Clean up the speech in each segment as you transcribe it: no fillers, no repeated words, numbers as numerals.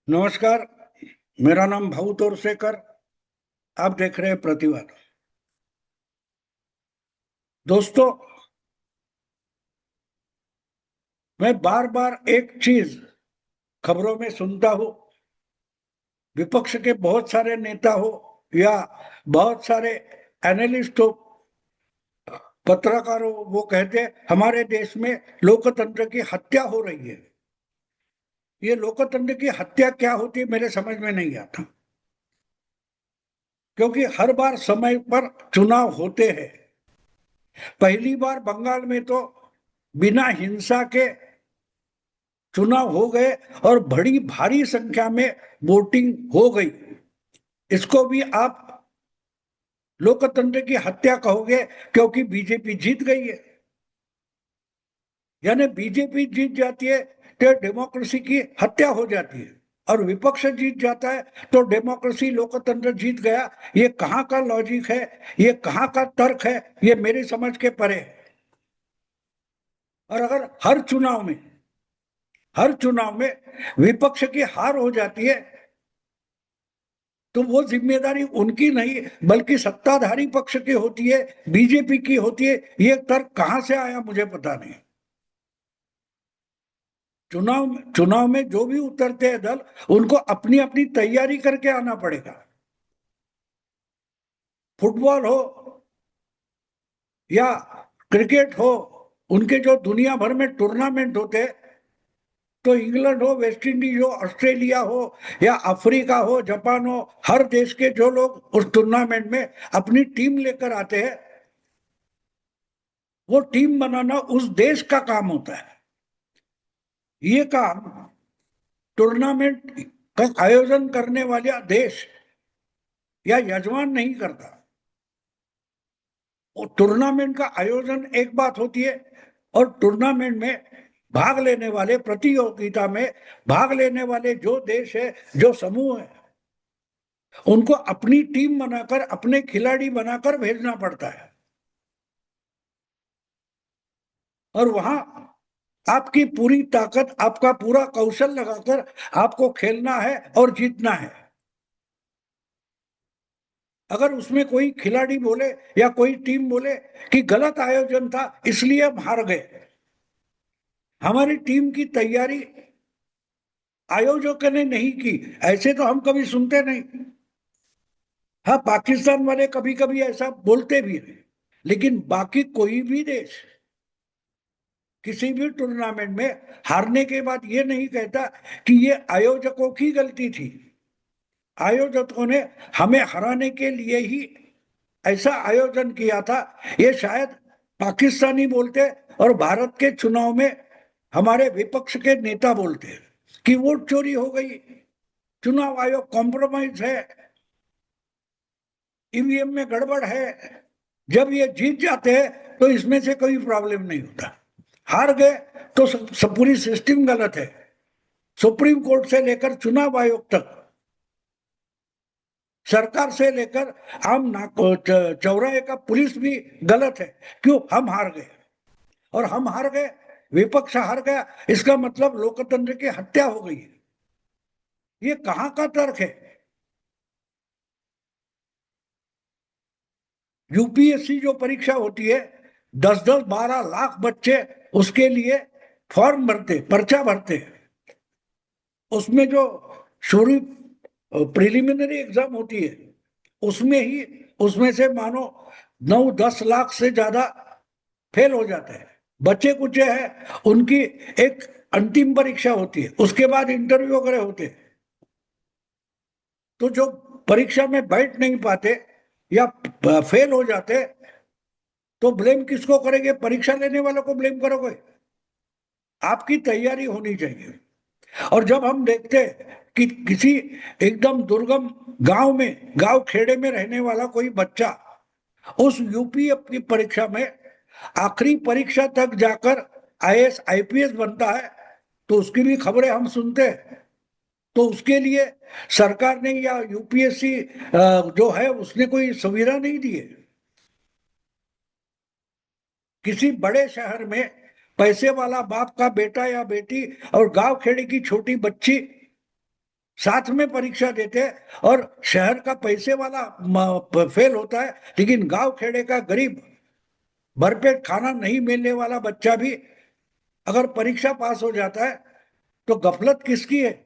नमस्कार। मेरा नाम भाऊ तोरसेकर। आप देख रहे हैं प्रतिवाद। दोस्तों, मैं बार बार एक चीज खबरों में सुनता हूं। विपक्ष के बहुत सारे नेता हो या बहुत सारे एनालिस्ट हो, पत्रकार हो, वो कहते हैं हमारे देश में लोकतंत्र की हत्या हो रही है। ये लोकतंत्र की हत्या क्या होती है मेरे समझ में नहीं आता, क्योंकि हर बार समय पर चुनाव होते हैं। पहली बार बंगाल में तो बिना हिंसा के चुनाव हो गए और बड़ी भारी संख्या में वोटिंग हो गई। इसको भी आप लोकतंत्र की हत्या कहोगे, क्योंकि बीजेपी जीत गई है। यानी बीजेपी जीत जाती है तो डेमोक्रेसी की हत्या हो जाती है, और विपक्ष जीत जाता है तो डेमोक्रेसी, लोकतंत्र जीत गया। ये कहाँ का लॉजिक है, ये कहाँ का तर्क है, ये मेरी समझ के परे है। और अगर हर चुनाव में विपक्ष की हार हो जाती है तो वो जिम्मेदारी उनकी नहीं बल्कि सत्ताधारी पक्ष की होती है, बीजेपी की होती है। ये तर्क कहां से आया मुझे पता नहीं। चुनाव चुनाव में जो भी उतरते हैं दल, उनको अपनी अपनी तैयारी करके आना पड़ेगा। फुटबॉल हो या क्रिकेट हो, उनके जो दुनिया भर में टूर्नामेंट होते हैं, तो इंग्लैंड हो, वेस्ट इंडीज हो, ऑस्ट्रेलिया हो या अफ्रीका हो, जापान हो, हर देश के जो लोग उस टूर्नामेंट में अपनी टीम लेकर आते हैं, वो टीम बनाना उस देश का काम होता है। ये काम टूर्नामेंट का आयोजन करने वाला देश या यजमान नहीं करता। वो टूर्नामेंट का आयोजन एक बात होती है, और टूर्नामेंट में भाग लेने वाले, प्रतियोगिता में भाग लेने वाले जो देश है, जो समूह है, उनको अपनी टीम बनाकर, अपने खिलाड़ी बनाकर भेजना पड़ता है। और वहां आपकी पूरी ताकत, आपका पूरा कौशल लगाकर आपको खेलना है और जीतना है। अगर उसमें कोई खिलाड़ी बोले या कोई टीम बोले कि गलत आयोजन था इसलिए हम हार गए, हमारी टीम की तैयारी आयोजकों ने नहीं की, ऐसे तो हम कभी सुनते नहीं। हाँ, पाकिस्तान वाले कभी कभी ऐसा बोलते भी हैं, लेकिन बाकी कोई भी देश किसी भी टूर्नामेंट में हारने के बाद ये नहीं कहता कि ये आयोजकों की गलती थी। आयोजकों ने हमें हराने के लिए ही ऐसा आयोजन किया था। ये शायद पाकिस्तानी बोलते, और भारत के चुनाव में हमारे विपक्ष के नेता बोलते कि वोट चोरी हो गई, चुनाव आयोग कॉम्प्रोमाइज है, ईवीएम में गड़बड़ है। जब ये जीत जाते हैं तो इसमें से कोई प्रॉब्लम नहीं होता। हार गए तो सब पूरी सिस्टम गलत है। सुप्रीम कोर्ट से लेकर चुनाव आयोग तक, सरकार से लेकर आम चौराहे का पुलिस भी गलत है। क्यों? हम हार गए, और हम हार गए, विपक्ष हार गया, इसका मतलब लोकतंत्र की हत्या हो गई है। ये कहां का तर्क है? यूपीएससी जो परीक्षा होती है, 10-10 12 लाख बच्चे उसके लिए फॉर्म भरते, पर्चा भरते। उसमें जो शुरू प्रिलिमिनरी एग्जाम होती है, उसमें ही, उसमें से मानो 9-10 लाख से ज्यादा फेल हो जाते हैं। बच्चे कुछ है, उनकी एक अंतिम परीक्षा होती है, उसके बाद इंटरव्यू वगैरह होते हैं। तो जो परीक्षा में बैठ नहीं पाते या फेल हो जाते, तो ब्लेम किसको करेंगे? परीक्षा लेने वालों को ब्लेम करोगे? आपकी तैयारी होनी चाहिए। और जब हम देखते कि किसी एकदम दुर्गम गांव में, गांव खेड़े में रहने वाला कोई बच्चा उस यूपी की परीक्षा में आखिरी परीक्षा तक जाकर आईएएस आईपीएस बनता है, तो उसकी भी खबरें हम सुनते हैं। तो उसके लिए सरकार ने या यूपीएससी जो है उसने कोई सुविधा नहीं दी है। किसी बड़े शहर में पैसे वाला बाप का बेटा या बेटी और गांव खेड़े की छोटी बच्ची साथ में परीक्षा देते हैं, और शहर का पैसे वाला फेल होता है, लेकिन गांव खेड़े का गरीब भरपेट खाना नहीं मिलने वाला बच्चा भी अगर परीक्षा पास हो जाता है, तो गफलत किसकी है?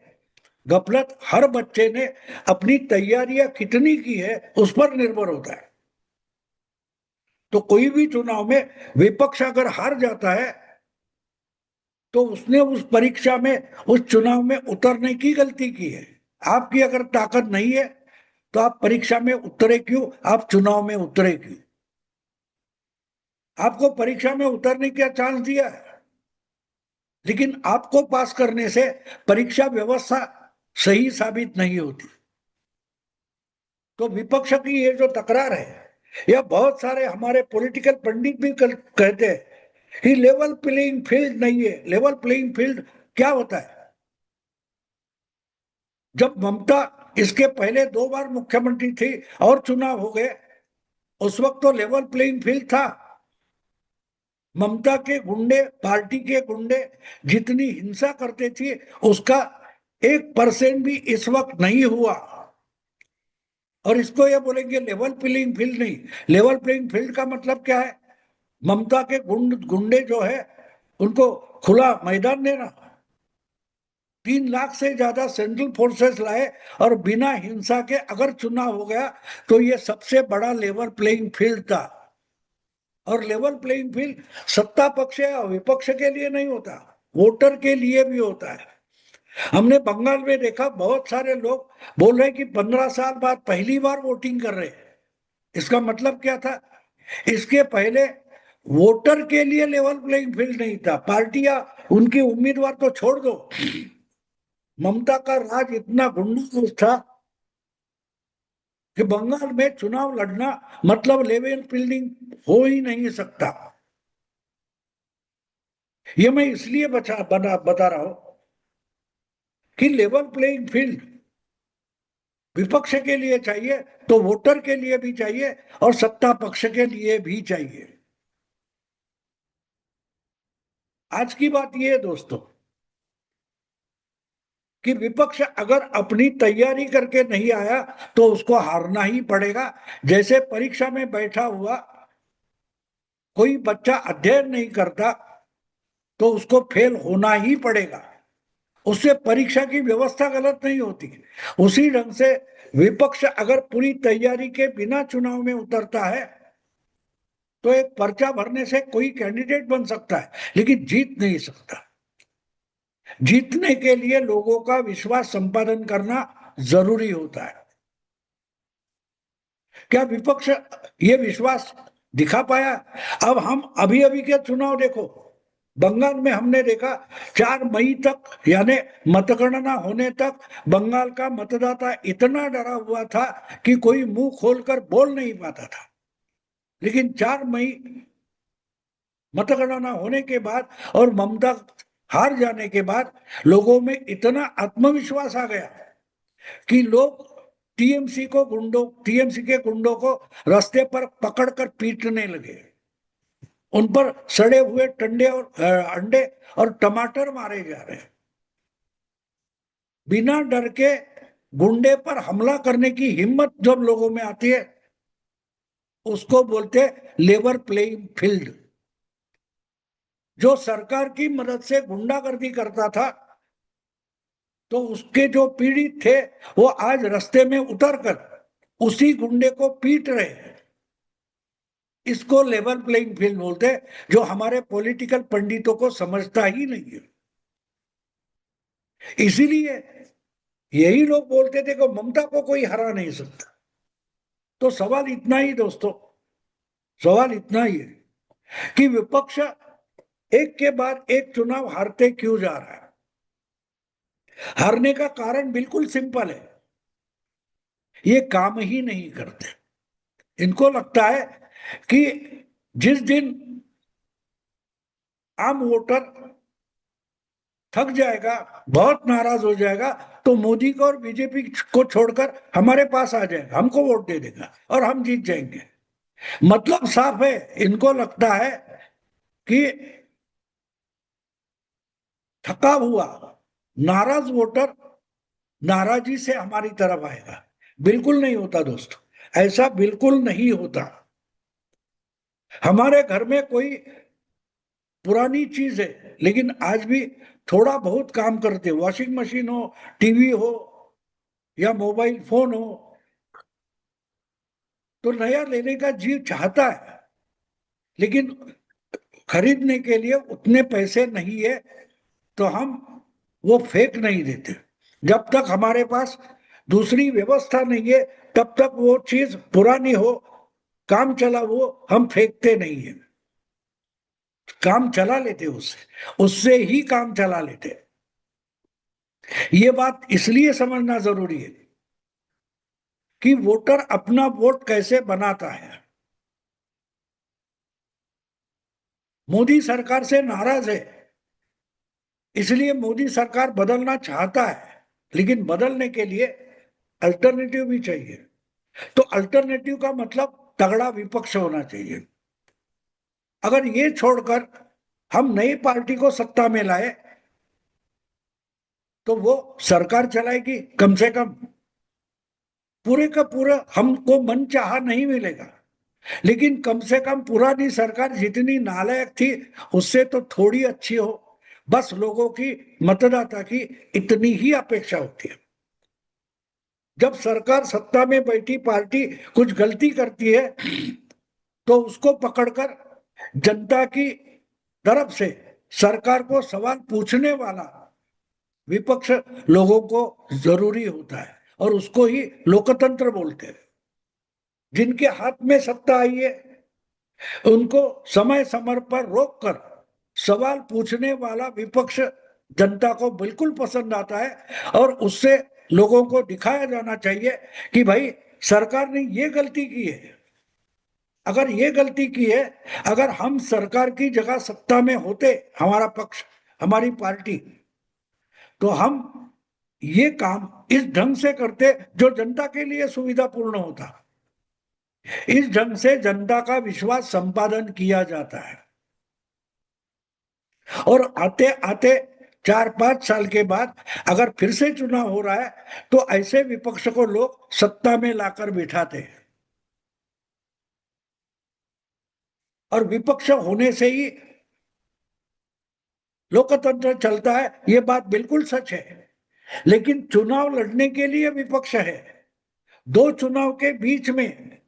गफलत हर बच्चे ने अपनी तैयारियां कितनी की है उस पर निर्भर होता है। तो कोई भी चुनाव में विपक्ष अगर हार जाता है, तो उसने उस परीक्षा में, उस चुनाव में उतरने की गलती की है। आपकी अगर ताकत नहीं है, तो आप परीक्षा में उतरे क्यों, आप चुनाव में उतरे क्यों? आपको परीक्षा में उतरने का चांस दिया है, लेकिन आपको पास करने से परीक्षा व्यवस्था सही साबित नहीं होती। तो विपक्ष की ये जो तकरार है, या बहुत सारे हमारे पॉलिटिकल पंडित भी कहते हैं कि लेवल प्लेइंग फील्ड नहीं है। लेवल प्लेइंग फील्ड क्या होता है? जब ममता इसके पहले 2 बार मुख्यमंत्री थी और चुनाव हो गए, उस वक्त तो लेवल प्लेइंग फील्ड था। ममता के गुंडे, पार्टी के गुंडे जितनी हिंसा करते थे, उसका 1% भी इस वक्त नहीं हुआ। और इसको ये बोलेंगे लेवल प्लेइंग फील्ड नहीं। लेवल प्लेइंग फील्ड का मतलब क्या है? ममता के गुंडे जो है, उनको खुला मैदान देना। 3 लाख से ज्यादा सेंट्रल फोर्सेस लाए, और बिना हिंसा के अगर चुनाव हो गया, तो ये सबसे बड़ा लेवल प्लेइंग फील्ड था। और लेवल प्लेइंग फील्ड सत्ता पक्ष या विपक्ष के लिए नहीं होता, वोटर के लिए भी होता है। हमने बंगाल में देखा, बहुत सारे लोग बोल रहे हैं कि 15 साल बाद पहली बार वोटिंग कर रहे हैं। इसका मतलब क्या था? इसके पहले वोटर के लिए लेवल प्लेइंग फील्ड नहीं था। पार्टियां, उनकी उम्मीदवार तो छोड़ दो, ममता का राज इतना गुंडा था कि बंगाल में चुनाव लड़ना मतलब लेवल फील्डिंग हो ही नहीं सकता। ये मैं इसलिए बता रहा हूं कि लेवल प्लेइंग फील्ड विपक्ष के लिए चाहिए, तो वोटर के लिए भी चाहिए, और सत्ता पक्ष के लिए भी चाहिए। आज की बात यह है दोस्तों, कि विपक्ष अगर अपनी तैयारी करके नहीं आया, तो उसको हारना ही पड़ेगा। जैसे परीक्षा में बैठा हुआ कोई बच्चा अध्ययन नहीं करता, तो उसको फेल होना ही पड़ेगा। उससे परीक्षा की व्यवस्था गलत नहीं होती। उसी ढंग से विपक्ष अगर पूरी तैयारी के बिना चुनाव में उतरता है, तो एक पर्चा भरने से कोई कैंडिडेट बन सकता है, लेकिन जीत नहीं सकता। जीतने के लिए लोगों का विश्वास संपादन करना जरूरी होता है। क्या विपक्ष ये विश्वास दिखा पाया? अब हम अभी अभी के चुनाव देखो, बंगाल में हमने देखा 4 मई तक, यानी मतगणना होने तक, बंगाल का मतदाता इतना डरा हुआ था कि कोई मुंह खोलकर बोल नहीं पाता था। लेकिन 4 मई मतगणना होने के बाद और ममता हार जाने के बाद लोगों में इतना आत्मविश्वास आ गया कि लोग टीएमसी के गुंडों को रास्ते पर पकड़कर पीटने लगे। उन पर सड़े हुए टंडे और अंडे और टमाटर मारे जा रहे हैं। बिना डर के गुंडे पर हमला करने की हिम्मत जब लोगों में आती है, उसको बोलते लेवल प्लेइंग फील्ड। जो सरकार की मदद से गुंडागर्दी करता था, तो उसके जो पीड़ित थे, वो आज रास्ते में उतरकर उसी गुंडे को पीट रहे हैं। इसको लेवल प्लेइंग फील्ड बोलते हैं, जो हमारे पॉलिटिकल पंडितों को समझता ही नहीं है। इसीलिए यही लोग बोलते थे कि ममता को कोई हरा नहीं सकता। तो सवाल इतना ही दोस्तों, सवाल इतना ही है कि विपक्ष एक के बाद एक चुनाव हारते क्यों जा रहा है? हारने का कारण बिल्कुल सिंपल है, ये काम ही नहीं करते। इनको लगता है कि जिस दिन आम वोटर थक जाएगा, बहुत नाराज हो जाएगा, तो मोदी को और बीजेपी को छोड़कर हमारे पास आ जाएगा, हमको वोट दे देगा और हम जीत जाएंगे। मतलब साफ है, इनको लगता है कि थका हुआ नाराज वोटर नाराजी से हमारी तरफ आएगा। बिल्कुल नहीं होता दोस्तों, ऐसा बिल्कुल नहीं होता। हमारे घर में कोई पुरानी चीज है लेकिन आज भी थोड़ा बहुत काम करते हो, वॉशिंग मशीन हो, टीवी हो या मोबाइल फोन हो, तो नया लेने का जीव चाहता है, लेकिन खरीदने के लिए उतने पैसे नहीं है, तो हम वो फेंक नहीं देते। जब तक हमारे पास दूसरी व्यवस्था नहीं है तब तक वो चीज पुरानी हो, काम चला, वो हम फेंकते नहीं है, काम चला लेते उससे, उससे ही काम चला लेते। ये बात इसलिए समझना जरूरी है कि वोटर अपना वोट कैसे बनाता है। मोदी सरकार से नाराज है, इसलिए मोदी सरकार बदलना चाहता है, लेकिन बदलने के लिए अल्टरनेटिव भी चाहिए। तो अल्टरनेटिव का मतलब तगड़ा विपक्ष होना चाहिए। अगर ये छोड़कर हम नई पार्टी को सत्ता में लाए तो वो सरकार चलाएगी, कम से कम पूरे का पूरा हमको मन चाहा नहीं मिलेगा, लेकिन कम से कम पुरानी सरकार जितनी नालायक थी उससे तो थोड़ी अच्छी हो। बस लोगों की, मतदाता की इतनी ही अपेक्षा होती है। जब सरकार सत्ता में बैठी पार्टी कुछ गलती करती है तो उसको पकड़कर जनता की तरफ से सरकार को सवाल पूछने वाला विपक्ष लोगों को जरूरी होता है, और उसको ही लोकतंत्र बोलते हैं। जिनके हाथ में सत्ता आई है उनको समय समय पर रोककर सवाल पूछने वाला विपक्ष जनता को बिल्कुल पसंद आता है, और उससे लोगों को दिखाया जाना चाहिए कि भाई सरकार ने ये गलती की है। अगर ये गलती की है, अगर हम सरकार की जगह सत्ता में होते, हमारा पक्ष, हमारी पार्टी, तो हम ये काम इस ढंग से करते जो जनता के लिए सुविधापूर्ण होता। इस ढंग से जनता का विश्वास संपादन किया जाता है, और आते आते 4-5 साल के बाद अगर फिर से चुनाव हो रहा है तो ऐसे विपक्ष को लोग सत्ता में लाकर बिठाते हैं। और विपक्ष होने से ही लोकतंत्र चलता है, ये बात बिल्कुल सच है। लेकिन चुनाव लड़ने के लिए विपक्ष है। दो चुनाव के बीच में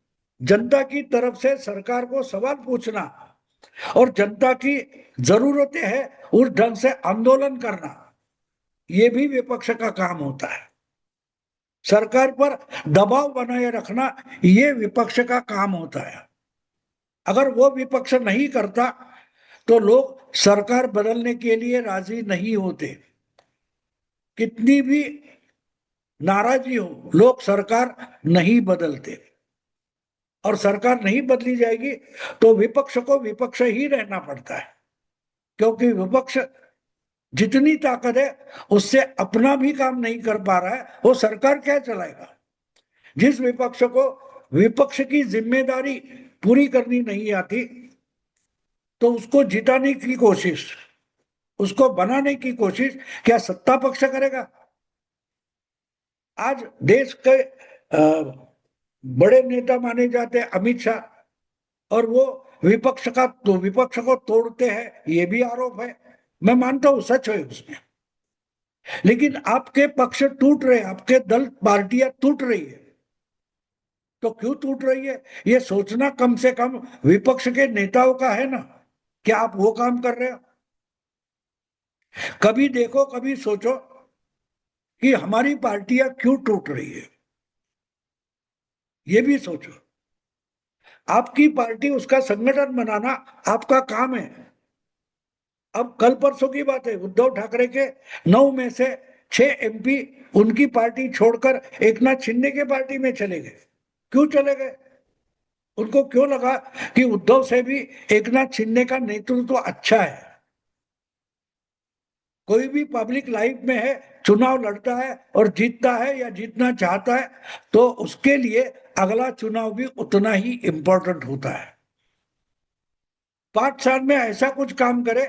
जनता की तरफ से सरकार को सवाल पूछना और जनता की जरूरतें हैं उस ढंग से आंदोलन करना, ये भी विपक्ष का काम होता है। सरकार पर दबाव बनाए रखना ये विपक्ष का काम होता है। अगर वो विपक्ष नहीं करता तो लोग सरकार बदलने के लिए राजी नहीं होते। कितनी भी नाराजी हो, लोग सरकार नहीं बदलते, और सरकार नहीं बदली जाएगी तो विपक्ष को विपक्ष ही रहना पड़ता है। क्योंकि विपक्ष जितनी ताकत है उससे अपना भी काम नहीं कर पा रहा है, वो सरकार क्या चलाएगा। जिस विपक्ष को विपक्ष की जिम्मेदारी पूरी करनी नहीं आती तो उसको जिताने की कोशिश, उसको बनाने की कोशिश क्या सत्ता पक्ष करेगा। आज देश के बड़े नेता माने जाते हैं अमित शाह, और वो विपक्ष का, तो विपक्ष को तोड़ते हैं, ये भी आरोप है। मैं मानता हूं सच है उसमें, लेकिन आपके पक्ष टूट रहे, आपके दल पार्टियां टूट रही है, तो क्यों टूट रही है ये सोचना कम से कम विपक्ष के नेताओं का है ना। क्या आप वो काम कर रहे हो? कभी देखो, कभी सोचो कि हमारी पार्टियां क्यों टूट रही है, ये भी सोचो। आपकी पार्टी, उसका संगठन बनाना आपका काम है। अब कल परसों की बात है, उद्धव ठाकरे के 9 में से 6 एमपी उनकी पार्टी छोड़कर एकनाथ शिंदे के पार्टी में चले गए। क्यों चले गए? उनको क्यों लगा कि उद्धव से भी एकनाथ शिंदे का नेतृत्व अच्छा है। कोई भी पब्लिक लाइफ में है, चुनाव लड़ता है और जीतता है या जीतना चाहता है, तो उसके लिए अगला चुनाव भी उतना ही इंपॉर्टेंट होता है। 5 साल में ऐसा कुछ काम करे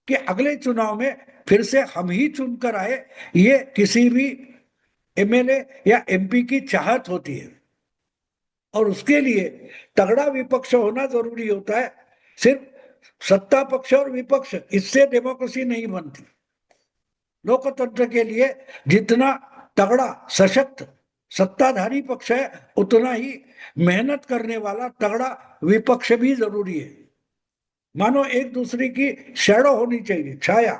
कि अगले चुनाव में फिर से हम ही चुनकर आए, ये किसी भी एमएलए या एमपी की चाहत होती है, और उसके लिए तगड़ा विपक्ष होना जरूरी होता है। सिर्फ सत्ता पक्ष और विपक्ष, इससे डेमोक्रेसी नहीं बनती। लोकतंत्र के लिए जितना तगड़ा सशक्त सत्ताधारी पक्ष है, उतना ही मेहनत करने वाला तगड़ा विपक्ष भी जरूरी है। मानो एक दूसरे की शैडो होनी चाहिए, छाया।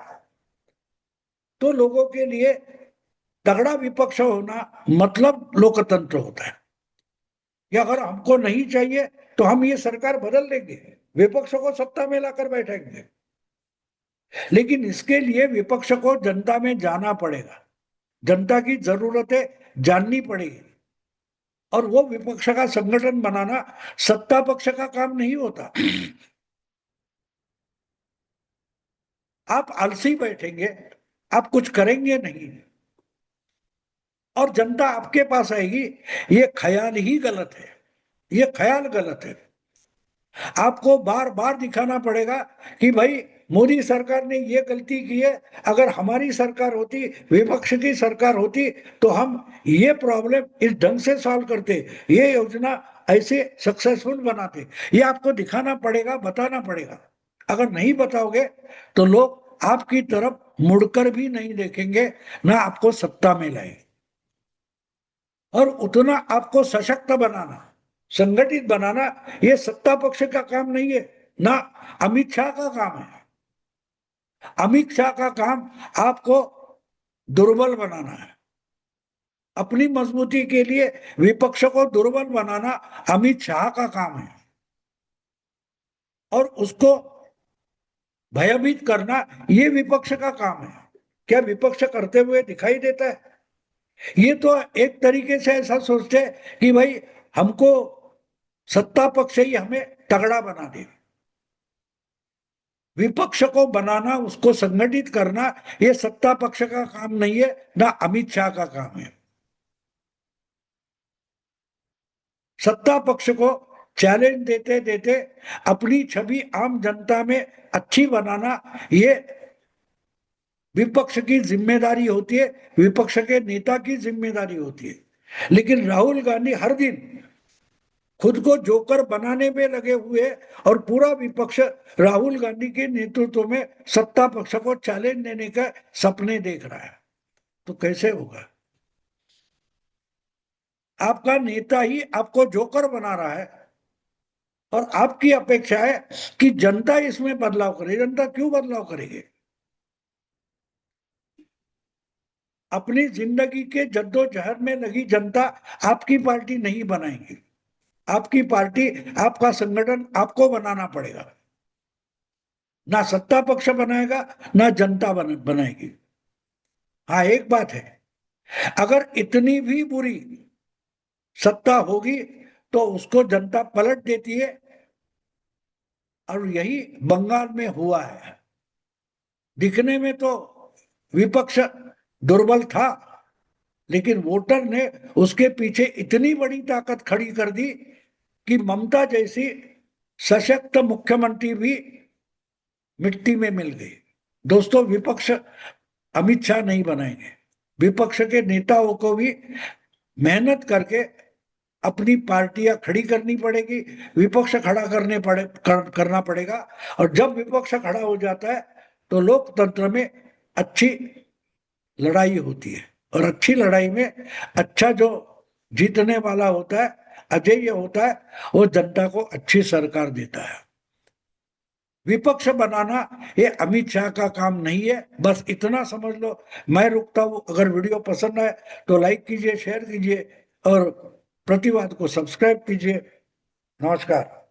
तो लोगों के लिए तगड़ा विपक्ष होना मतलब लोकतंत्र होता है। कि अगर हमको नहीं चाहिए तो हम ये सरकार बदल देंगे, विपक्ष को सत्ता में लाकर बैठेंगे, लेकिन इसके लिए विपक्ष को जनता में जाना पड़ेगा, जनता की जरूरतें जाननी पड़ेगी। और वो विपक्ष का संगठन बनाना सत्ता पक्ष का काम नहीं होता। आप आलसी बैठेंगे, आप कुछ करेंगे नहीं, और जनता आपके पास आएगी, ये ख्याल ही गलत है, ये ख्याल गलत है। आपको बार बार दिखाना पड़ेगा कि भाई मोदी सरकार ने ये गलती की है, अगर हमारी सरकार होती, विपक्ष की सरकार होती, तो हम ये प्रॉब्लम इस ढंग से सॉल्व करते, ये योजना ऐसे सक्सेसफुल बनाते। ये आपको दिखाना पड़ेगा, बताना पड़ेगा। अगर नहीं बताओगे तो लोग आपकी तरफ मुड़कर भी नहीं देखेंगे, ना आपको सत्ता में लाएंगे। और उतना आपको सशक्त बनाना, संगठित बनाना, ये सत्ता पक्ष का काम नहीं है, ना अमित शाह का काम है। अमित शाह का काम आपको दुर्बल बनाना है। अपनी मजबूती के लिए विपक्ष को दुर्बल बनाना अमित शाह का काम है, और उसको भयभीत करना ये विपक्ष का काम है। क्या विपक्ष करते हुए दिखाई देता है? ये तो एक तरीके से ऐसा सोचते हैं कि भाई हमको सत्ता पक्ष ही हमें तगड़ा बना दे। विपक्ष को बनाना, उसको संगठित करना, ये सत्ता पक्ष का काम नहीं है, ना अमित शाह का काम है। सत्ता पक्ष को चैलेंज देते देते अपनी छवि आम जनता में अच्छी बनाना, ये विपक्ष की जिम्मेदारी होती है, विपक्ष के नेता की जिम्मेदारी होती है। लेकिन राहुल गांधी हर दिन खुद को जोकर बनाने में लगे हुए, और पूरा विपक्ष राहुल गांधी के नेतृत्व में सत्ता पक्ष को चैलेंज देने का सपने देख रहा है। तो कैसे होगा? आपका नेता ही आपको जोकर बना रहा है, और आपकी अपेक्षा है कि जनता इसमें बदलाव करे। जनता क्यों बदलाव करेगी? अपनी जिंदगी के जद्दोजहद में लगी जनता आपकी पार्टी नहीं बनाएगी। आपकी पार्टी, आपका संगठन आपको बनाना पड़ेगा। ना सत्ता पक्ष बनाएगा, ना जनता बनाएगी। हाँ, एक बात है, अगर इतनी भी बुरी सत्ता होगी तो उसको जनता पलट देती है, और यही बंगाल में हुआ है। दिखने में तो विपक्ष दुर्बल था, लेकिन वोटर ने उसके पीछे इतनी बड़ी ताकत खड़ी कर दी कि ममता जैसी सशक्त मुख्यमंत्री भी मिट्टी में मिल गई। दोस्तों, विपक्ष अमित शाह नहीं बनाएंगे। विपक्ष के नेताओं को भी मेहनत करके अपनी पार्टियां खड़ी करनी पड़ेगी, विपक्ष खड़ा करना पड़ेगा। और जब विपक्ष खड़ा हो जाता है तो लोकतंत्र में अच्छी लड़ाई होती है, और अच्छी लड़ाई में अच्छा जो जीतने वाला होता है, अजेय होता है, वो जनता को अच्छी सरकार देता है। विपक्ष बनाना ये अमित शाह का काम नहीं है, बस इतना समझ लो। मैं रुकता हूं। अगर वीडियो पसंद आए तो लाइक कीजिए, शेयर कीजिए, और प्रतिवाद को सब्सक्राइब कीजिए। नमस्कार।